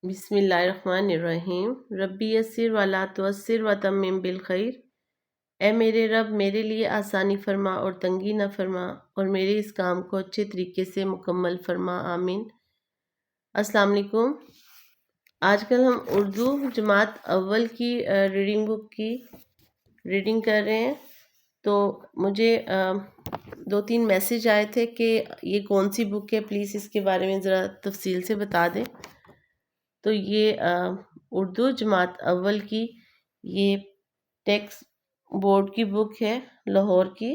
बिस्मिल्लाहिर्रहमानिर्रहीम। रब्बी यस्सिर वला तुअस्सिर वतम्मिम बिल खैर। ए मेरे रब, मेरे लिए आसानी फरमा और तंगी न फरमा, और मेरे इस काम को अच्छे तरीके से मुकम्मल फरमा, आमीन। अस्सलाम वालेकुम। आजकल हम उर्दू जमात अव्वल की रीडिंग बुक की रीडिंग कर रहे हैं। तो मुझे दो तीन मैसेज आए थे कि ये कौन सी बुक है, प्लीज़ इसके बारे में ज़रा तफसील से बता दें। तो ये उर्दू जमात अव्वल की ये टेक्स्ट बोर्ड की बुक है, लाहौर की।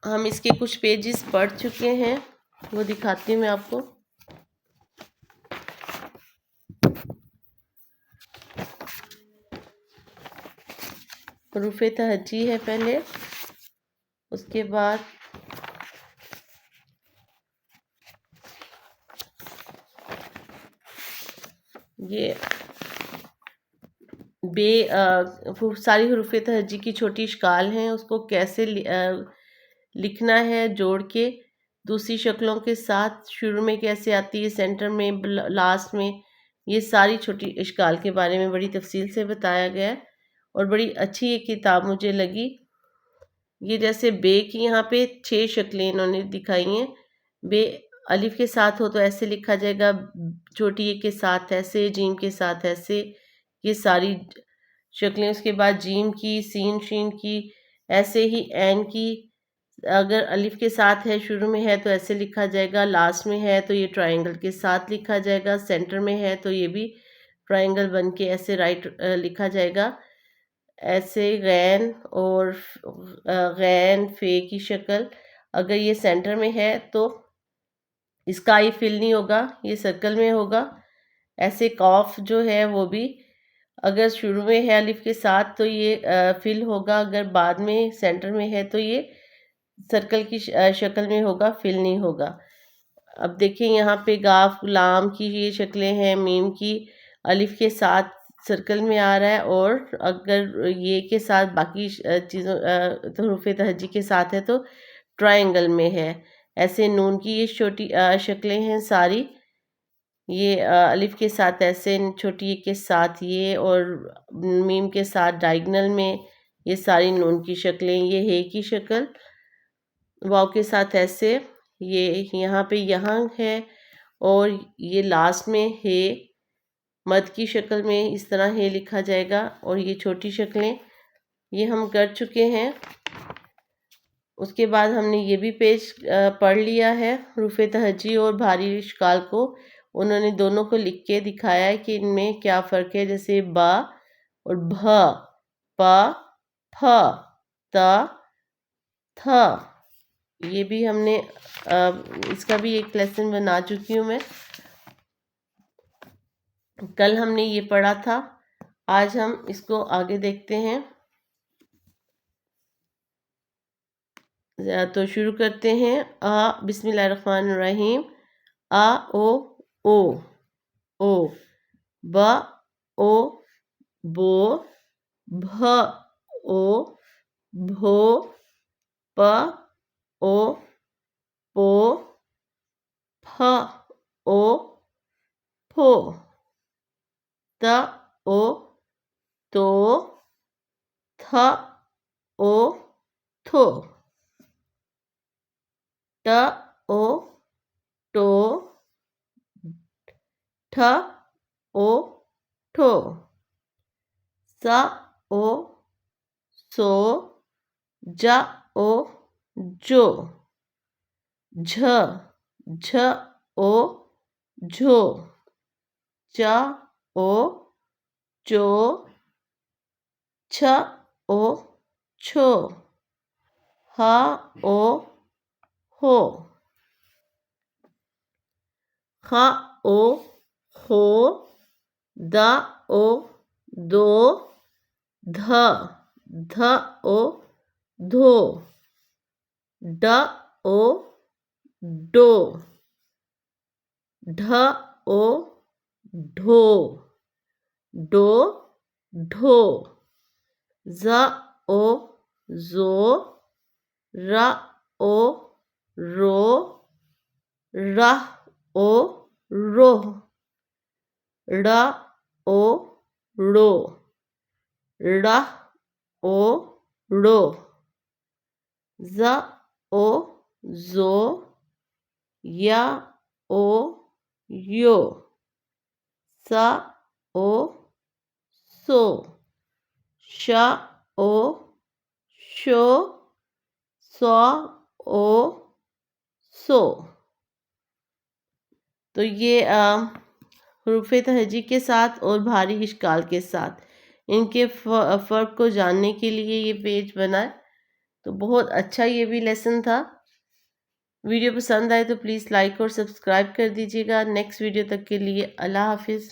हम इसके कुछ पेजेस पढ़ चुके हैं, वो दिखाती हूँ मैं आपको। हरूफ तहज्जी है पहले, उसके बाद ये सारी हरूफ तहज्जी की छोटी इश्काल हैं, उसको कैसे लिखना है जोड़ के दूसरी शक्लों के साथ, शुरू में कैसे आती है, सेंटर में, लास्ट में, ये सारी छोटी इश्काल के बारे में बड़ी तफसील से बताया गया है और बड़ी अच्छी ये किताब मुझे लगी। ये जैसे बे की यहाँ पे 6 शक्लें इन्होंने दिखाई हैं। बे अलिफ के साथ हो तो ऐसे लिखा जाएगा, छोटी ए के साथ ऐसे, जीम के साथ ऐसे, ये सारी शक्लें। उसके बाद जीम की, सीन शीन की, ऐसे ही ऐन की अगर अलिफ के साथ है, शुरू में है तो ऐसे लिखा जाएगा, लास्ट में है तो ये ट्रायंगल के साथ लिखा जाएगा, सेंटर में है तो ये भी ट्रायंगल बन के ऐसे राइट लिखा जाएगा। ऐसे गैन और गैन फे की शक्ल, अगर ये सेंटर में है तो इसका आई फिल नहीं होगा, ये सर्कल में होगा। ऐसे कॉफ जो है वो भी अगर शुरू में है अलिफ के साथ तो ये फिल होगा, अगर बाद में सेंटर में है तो ये सर्कल की शक्ल में होगा, फिल नहीं होगा। अब देखिए यहाँ पे गाफ लाम की ये शक्लें हैं, मीम की अलिफ के साथ सर्कल में आ रहा है, और अगर ये के साथ बाकी चीज़ों तो हरूफ तहज्जी के साथ है तो ट्रायंगल में है। ऐसे नून की ये छोटी शक्लें हैं सारी, ये अलिफ के साथ ऐसे, छोटी के साथ ये, और मीम के साथ डायगनल में ये सारी नून की शक्लें। ये हे की शक्ल वाव के साथ ऐसे, ये यहाँ पे यहाँ है, और ये लास्ट में है मद की शक्ल में इस तरह है लिखा जाएगा। और ये छोटी शक्लें ये हम कर चुके हैं। उसके बाद हमने ये भी पेज पढ़ लिया है, हरूफ तहज्जी और भारी इश्काल को उन्होंने दोनों को लिख के दिखाया है कि इनमें क्या फ़र्क है। जैसे बा और भ, प, फ, त, थ, ये भी हमने इसका भी एक लेसन बना चुकी हूँ मैं। कल हमने ये पढ़ा था, आज हम इसको आगे देखते हैं। तो शुरू करते हैं। बिस्मिल्लाहिर्रहमानिर्रहीम। आ ओ ब ओ बो, भ ओ भो, प ओ पो, फ ओ फो, त ओ तो, थ ओ थो, ट ओ टो, ठ ओ ठो, स ओ सो, ज ओ जो, झ ओ झो, च ओ चो, छ ओ छो, ह ओ हो, ख ओ हो, द ओ दो, ध ओ धो, ड ओ डो, ढ ओ ढो, डो ढो, ज ओ जो, र ओ रो, र ओ रोह, ड़ ओ ड़ो, ड़ह ओ ड़ो, ज़ ओ ज़ो, या ओ यो, सा ओ सो, श ओ शो, सौ ओ सो। तो ये हरूफ तहजी के साथ और भारी इश्काल के साथ इनके फ़र्क को जानने के लिए ये पेज बना है। तो बहुत अच्छा ये भी लेसन था। वीडियो पसंद आए तो प्लीज़ लाइक और सब्सक्राइब कर दीजिएगा। नेक्स्ट वीडियो तक के लिए अल्लाह हाफिज़।